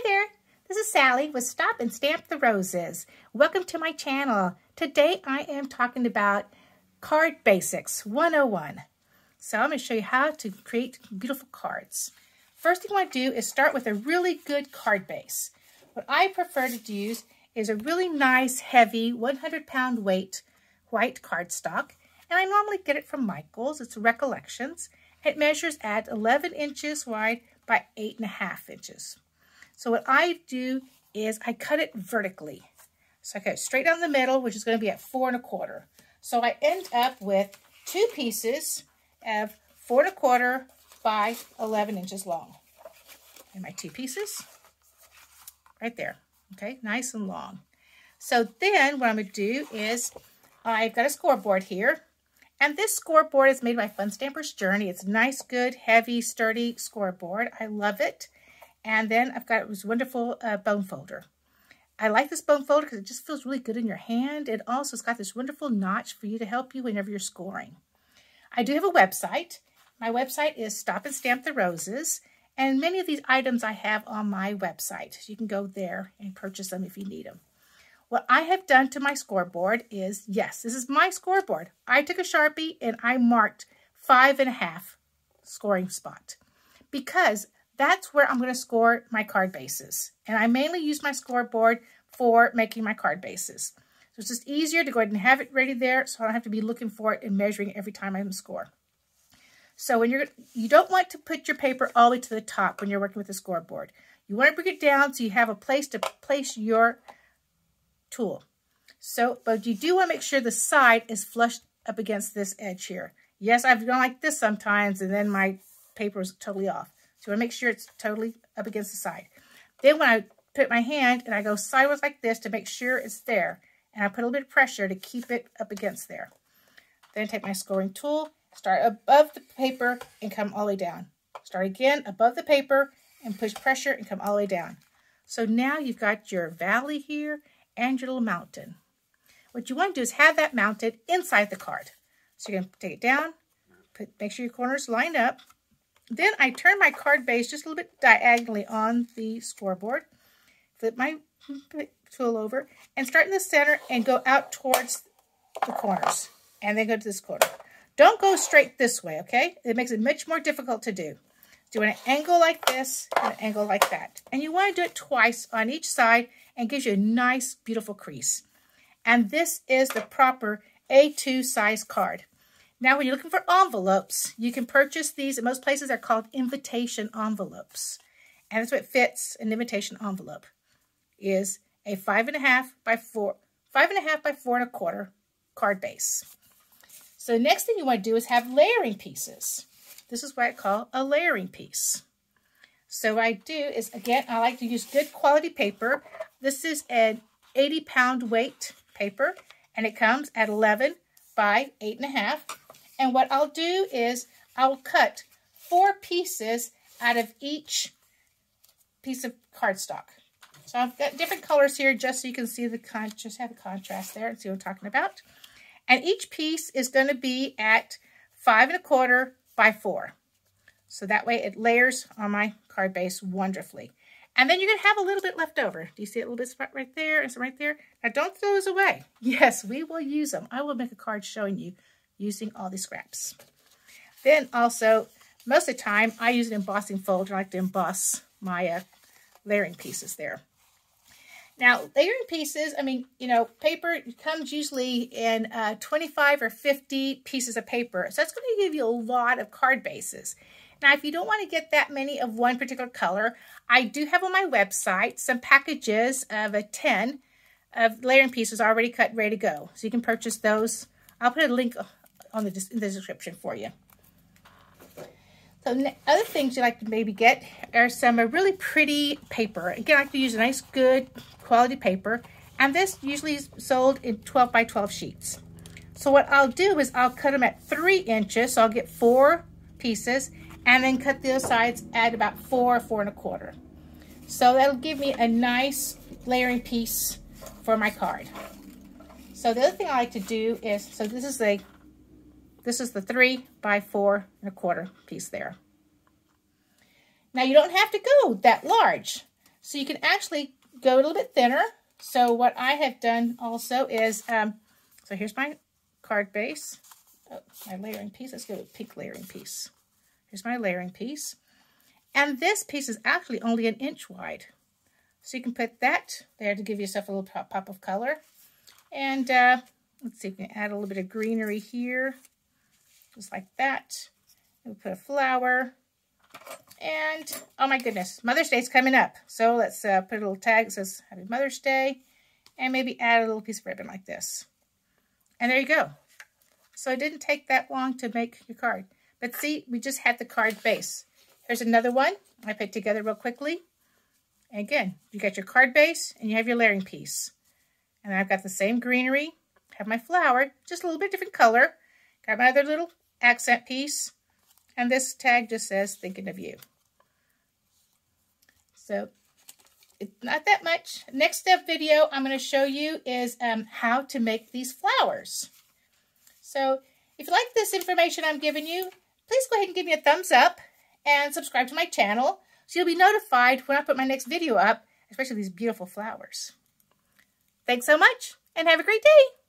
there, this is Sally with Stop and Stamp the Roses. Welcome to my channel. Today I am talking about Card Basics 101. So I'm going to show you how to create beautiful cards. First thing you want to do is start with a really good card base. What I prefer to use is a really nice, heavy, 100-pound weight white cardstock. And I normally get it from Michael's. It's Recollections. It measures at 11 inches wide by 8.5 inches. So what I do is I cut it vertically. So I cut it straight down the middle, which is going to be at 4 1/4. So I end up with two pieces of 4 1/4 by 11 inches long. And my two pieces right there. Okay, nice and long. So then what I'm going to do is I've got a scoreboard here. And this scoreboard is made by Fun Stamper's Journey. It's a nice, good, heavy, sturdy scoreboard. I love it. And then I've got this wonderful bone folder. I like this bone folder because it just feels really good in your hand. It also has got this wonderful notch for you to help you whenever you're scoring. I do have a website. My website is Stop and Stamp the Roses. And many of these items I have on my website. So you can go there and purchase them if you need them. What I have done to my scoreboard is, yes, this is my scoreboard. I took a Sharpie and I marked 5.5 scoring spot because that's where I'm going to score my card bases. And I mainly use my scoreboard for making my card bases. So it's just easier to go ahead and have it ready there so I don't have to be looking for it and measuring every time I score. So when you don't want to put your paper all the way to the top when you're working with the scoreboard. You want to bring it down so you have a place to place your tool. So, but you do want to make sure the side is flush up against this edge here. Yes, I've gone like this sometimes and then my paper is totally off. So you want to make sure it's totally up against the side. Then when I put my hand and I go sideways like this to make sure it's there. And I put a little bit of pressure to keep it up against there. Then I take my scoring tool, start above the paper and come all the way down. Start again above the paper and push pressure and come all the way down. So now you've got your valley here and your little mountain. What you want to do is have that mounted inside the card. So you're going to take it down, make sure your corners line up. Then I turn my card base just a little bit diagonally on the scoreboard, flip my tool over, and start in the center and go out towards the corners. And then go to this corner. Don't go straight this way, okay? It makes it much more difficult to do. So you want an angle like this and an angle like that. And you want to do it twice on each side and gives you a nice, beautiful crease. And this is the proper A2 size card. Now, when you're looking for envelopes, you can purchase these. In most places, they're called invitation envelopes. And that's what fits an invitation envelope. Is a 5.5 by 4 1/4 card base. So next thing you want to do is have layering pieces. This is what I call a layering piece. So what I do is, again, I like to use good quality paper. This is an 80-pound weight paper, and it comes at 11 by 8.5. And what I'll do is I'll cut 4 pieces out of each piece of cardstock. So I've got different colors here just so you can see just have the contrast there and see what I'm talking about. And each piece is going to be at 5 1/4 by 4. So that way it layers on my card base wonderfully. And then you're going to have a little bit left over. Do you see a little bit spot right there and some right there? Now don't throw those away. Yes, we will use them. I will make a card showing you using all these scraps. Then also, most of the time, I use an embossing folder. I like to emboss my layering pieces there. Now, layering pieces, I mean, you know, paper comes usually in 25 or 50 pieces of paper. So that's going to give you a lot of card bases. Now, if you don't want to get that many of one particular color, I do have on my website some packages of 10 of layering pieces already cut, ready to go. So you can purchase those. I'll put a link in the description for you. So other things you like to maybe get are some really pretty paper. Again, I like to use a nice, good quality paper. And this usually is sold in 12 by 12 sheets. So what I'll do is I'll cut them at 3 inches. So I'll get 4 pieces and then cut the other sides at about 4 1/4. So that'll give me a nice layering piece for my card. So the other thing I like to do is, so this is the 3 by 4 1/4 piece there. Now you don't have to go that large. So you can actually go a little bit thinner. So what I have done also is, so here's my card base. Oh, my layering piece. Let's go with pink layering piece. Here's my layering piece. And this piece is actually only 1 inch wide. So you can put that there to give yourself a little pop of color. And let's see if we can add a little bit of greenery here. Just like that. We'll put a flower. And, oh my goodness, Mother's Day is coming up. So let's put a little tag that says Happy Mother's Day. And maybe add a little piece of ribbon like this. And there you go. So it didn't take that long to make your card. But see, we just had the card base. Here's another one I put together real quickly. And again, you got your card base and you have your layering piece. And I've got the same greenery, have my flower, just a little bit different color. Got my other little accent piece. And this tag just says, thinking of you. So, it's not that much. Next video I'm going to show you is how to make these flowers. So, if you like this information I'm giving you, please go ahead and give me a thumbs up and subscribe to my channel so you'll be notified when I put my next video up, especially these beautiful flowers. Thanks so much and have a great day.